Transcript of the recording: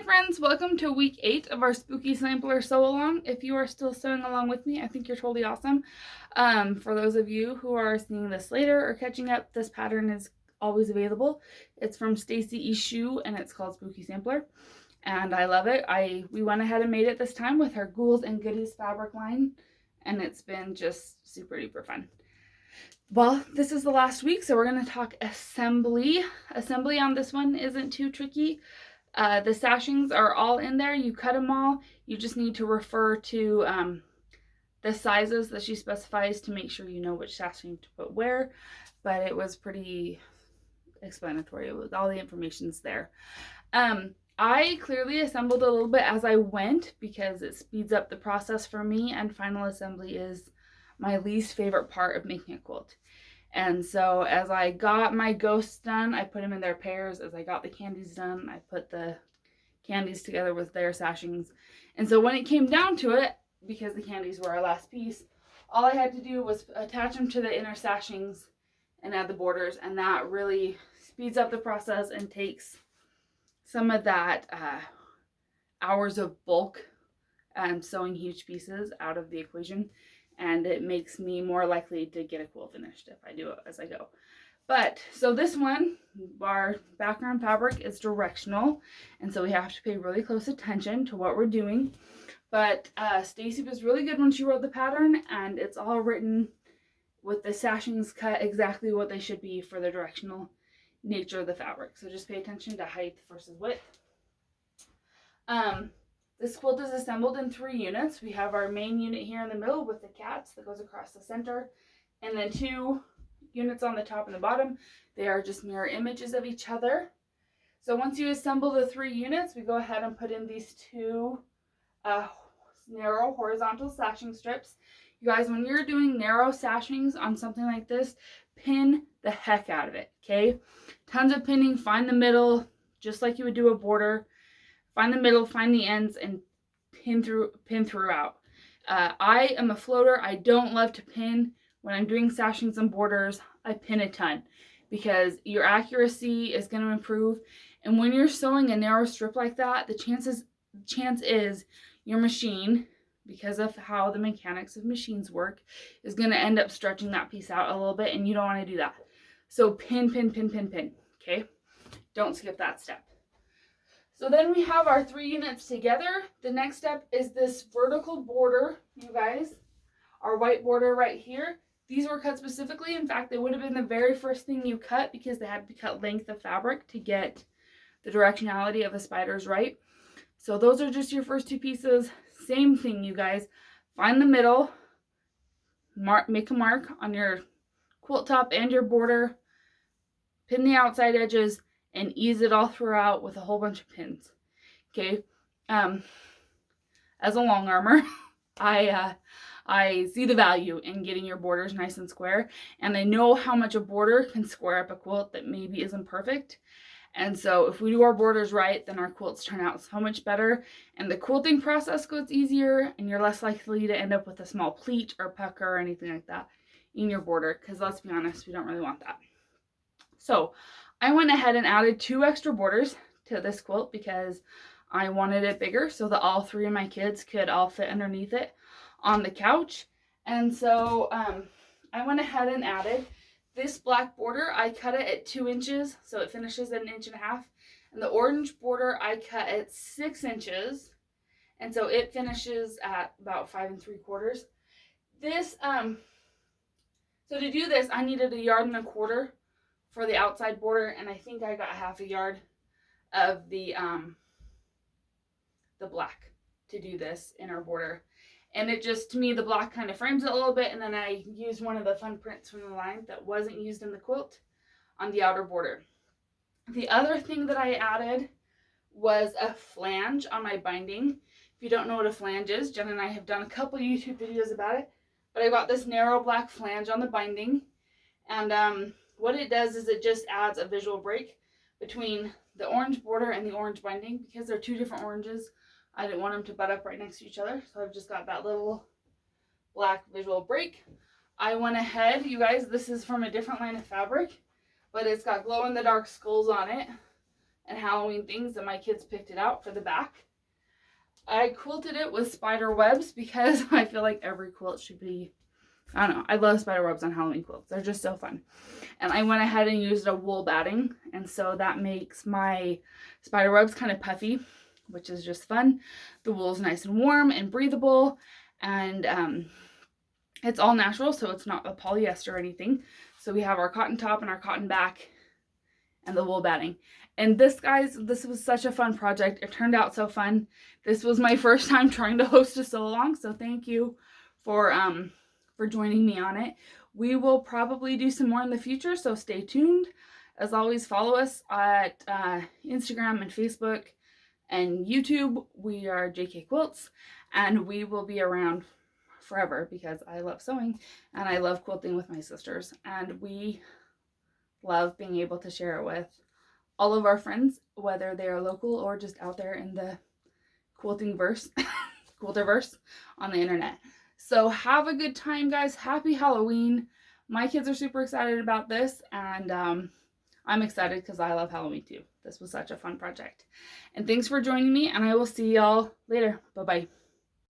friends, welcome to week 8 of our Spooky Sampler Sew Along. If you are still sewing along with me, I think you're totally awesome. For those of you who are seeing this later or catching up, this pattern is always available. It's from Stacy E. Shu and it's called Spooky Sampler. And I love it. We went ahead and made it this time with our Ghouls and Goodies fabric line. And it's been just super duper fun. Well, this is the last week, so we're going to talk assembly. Assembly on this one isn't too tricky. The sashings are all in there. You cut them all. You just need to refer to the sizes that she specifies to make sure you know which sashing to put where. But it was pretty explanatory. All the information's there. I clearly assembled a little bit as I went because it speeds up the process for me, and final assembly is my least favorite part of making a quilt. And so as I got my ghosts done, I put them in their pairs. As I got the candies done, I put the candies together with their sashings. And so when it came down to it, because the candies were our last piece, all I had to do was attach them to the inner sashings and add the borders. And that really speeds up the process and takes some of that hours of bulk sewing huge pieces out of the equation. And it makes me more likely to get a quilt finished if I do it as I go. But, so this one, our background fabric is directional, and so we have to pay really close attention to what we're doing. But Stacy was really good when she wrote the pattern, and it's all written with the sashings cut exactly what they should be for the directional nature of the fabric. So just pay attention to height versus width. This quilt is assembled in 3 units. We have our main unit here in the middle with the cats that goes across the center, and then 2 units on the top and the bottom. They are just mirror images of each other. So once you assemble the 3 units, we go ahead and put in these 2 narrow horizontal sashing strips. You guys, when you're doing narrow sashings on something like this, pin the heck out of it, okay? Tons of pinning. Find the middle, just like you would do a border. Find the middle, find the ends, and pin throughout. I am a floater. I don't love to pin. When I'm doing sashings and borders, I pin a ton because your accuracy is going to improve. And when you're sewing a narrow strip like that, the chance is your machine, because of how the mechanics of machines work, is going to end up stretching that piece out a little bit, and you don't want to do that. So pin, okay? Don't skip that step. So then we have our 3 units together. The next step is this vertical border, you guys. Our white border right here. These were cut specifically. In fact, they would have been the very first thing you cut because they had to cut length of fabric to get the directionality of the spiders right. So those are just your first 2 pieces. Same thing, you guys. Find the middle. Make a mark on your quilt top and your border. Pin the outside edges and ease it all throughout with a whole bunch of pins. Okay. As a long armer, I see the value in getting your borders nice and square, and I know how much a border can square up a quilt that maybe isn't perfect. And so if we do our borders right, then our quilts turn out so much better, and the quilting process goes easier, and you're less likely to end up with a small pleat or pucker or anything like that in your border, because let's be honest, we don't really want that. So I went ahead and added 2 extra borders to this quilt because I wanted it bigger so that all 3 of my kids could all fit underneath it on the couch. And so I went ahead and added this black border. I cut it at 2 inches, so it finishes at 1.5 inches. And the orange border I cut at 6 inches, and so it finishes at about 5 3/4. This so to do this, I needed 1.25 yards for the outside border, and I think I got 1/2 yard of the black to do this inner border. And it just, to me, the black kind of frames it a little bit, and then I used one of the fun prints from the line that wasn't used in the quilt on the outer border. The other thing that I added was a flange on my binding. If you don't know what a flange is, Jen and I have done a couple YouTube videos about it, but I got this narrow black flange on the binding, and what it does is it just adds a visual break between the orange border and the orange binding. Because they're 2 different oranges, I didn't want them to butt up right next to each other, so I've just got that little black visual break. I went ahead, you guys, this is from a different line of fabric, but it's got glow-in-the-dark skulls on it and Halloween things, and my kids picked it out for the back. I quilted it with spider webs because I feel like every quilt should be, I don't know, I love spider webs on Halloween quilts. They're just so fun. And I went ahead and used a wool batting, and so that makes my spider webs kind of puffy, which is just fun. The wool is nice and warm and breathable, and it's all natural, so it's not a polyester or anything. So we have our cotton top and our cotton back and the wool batting. And this, guys, this was such a fun project. It turned out so fun. This was my first time trying to host a sew along, so thank you for joining me on it. We will probably do some more in the future, so stay tuned. As always, follow us at Instagram and Facebook and YouTube. We are JK Quilts, and we will be around forever because I love sewing and I love quilting with my sisters, and we love being able to share it with all of our friends, whether they are local or just out there in the quilting verse, quilterverse on the internet. So have a good time, guys. Happy Halloween. My kids are super excited about this, and I'm excited because I love Halloween too. This was such a fun project. And thanks for joining me, and I will see y'all later. Bye-bye.